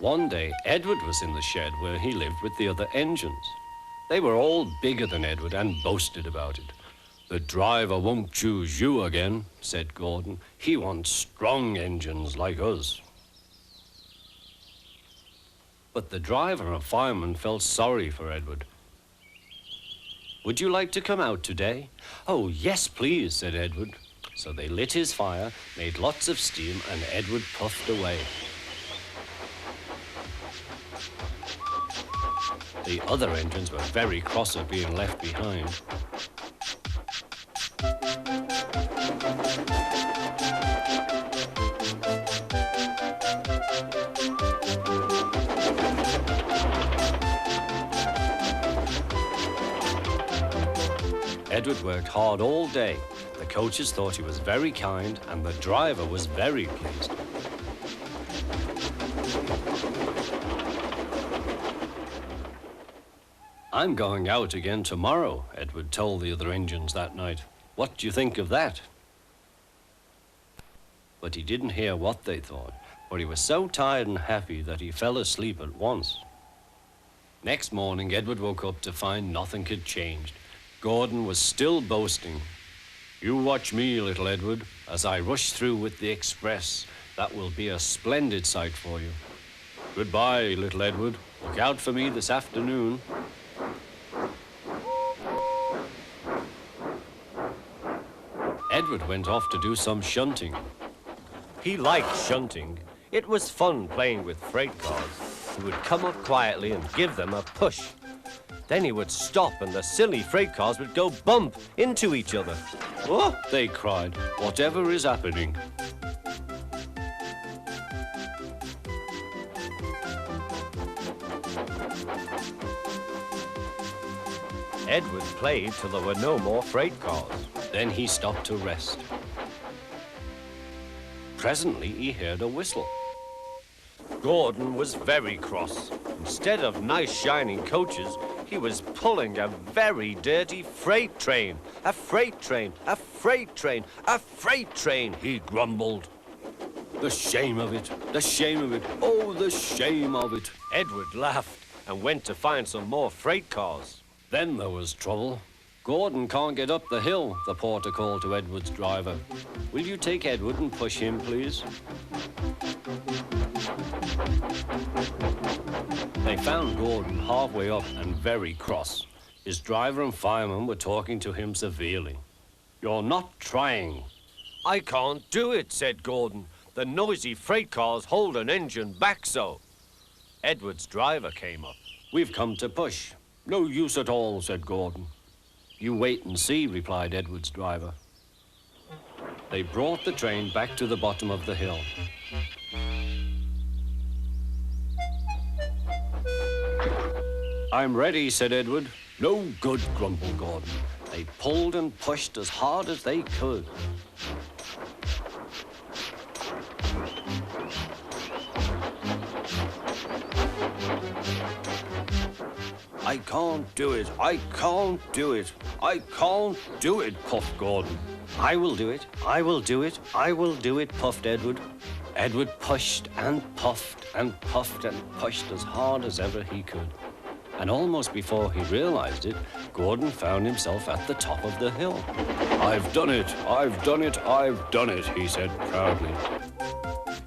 One day, Edward was in the shed where he lived with the other engines. They were all bigger than Edward and boasted about it. "The driver won't choose you again," said Gordon. "He wants strong engines like us." But the driver and fireman felt sorry for Edward. "Would you like to come out today?" "Oh, yes, please," said Edward. So they lit his fire, made lots of steam, and Edward puffed away. The other engines were very cross at being left behind. Edward worked hard all day. The coaches thought he was very kind, and the driver was very pleased. "I'm going out again tomorrow," Edward told the other engines that night. "What do you think of that?" But he didn't hear what they thought, for he was so tired and happy that he fell asleep at once. Next morning, Edward woke up to find nothing had changed. Gordon was still boasting. "You watch me, little Edward, as I rush through with the express. That will be a splendid sight for you. Goodbye, little Edward. Look out for me this afternoon." Edward went off to do some shunting. He liked shunting. It was fun playing with freight cars. He would come up quietly and give them a push. Then he would stop and the silly freight cars would go bump into each other. "Oh," they cried, "whatever is happening?" Edward played till there were no more freight cars. Then he stopped to rest. Presently, he heard a whistle. Gordon was very cross. Instead of nice shining coaches, he was pulling a very dirty freight train. "A freight train, a freight train, a freight train," he grumbled. "The shame of it, the shame of it, oh, the shame of it." Edward laughed and went to find some more freight cars. Then there was trouble. "Gordon can't get up the hill," the porter called to Edward's driver. "Will you take Edward and push him, please?" They found Gordon halfway up and very cross. His driver and fireman were talking to him severely. "You're not trying." "I can't do it," said Gordon. "The noisy freight cars hold an engine back so." Edward's driver came up. "We've come to push." "No use at all," said Gordon. "You wait and see," replied Edward's driver. They brought the train back to the bottom of the hill. "I'm ready," said Edward. "No good," grumbled Gordon. They pulled and pushed as hard as they could. "I can't do it, I can't do it, I can't do it," puffed Gordon. "I will do it, I will do it, I will do it," puffed Edward. Edward pushed and puffed and puffed and pushed as hard as ever he could. And almost before he realized it, Gordon found himself at the top of the hill. "I've done it, I've done it, I've done it," he said proudly.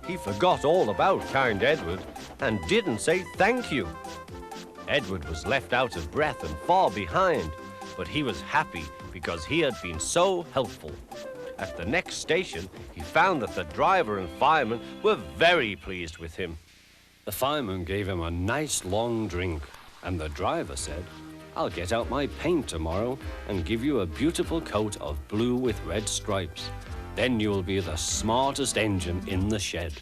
He forgot all about kind Edward and didn't say thank you. Edward was left out of breath and far behind, but he was happy because he had been so helpful. At the next station, he found that the driver and fireman were very pleased with him. The fireman gave him a nice long drink, and the driver said, "I'll get out my paint tomorrow and give you a beautiful coat of blue with red stripes. Then you'll be the smartest engine in the shed."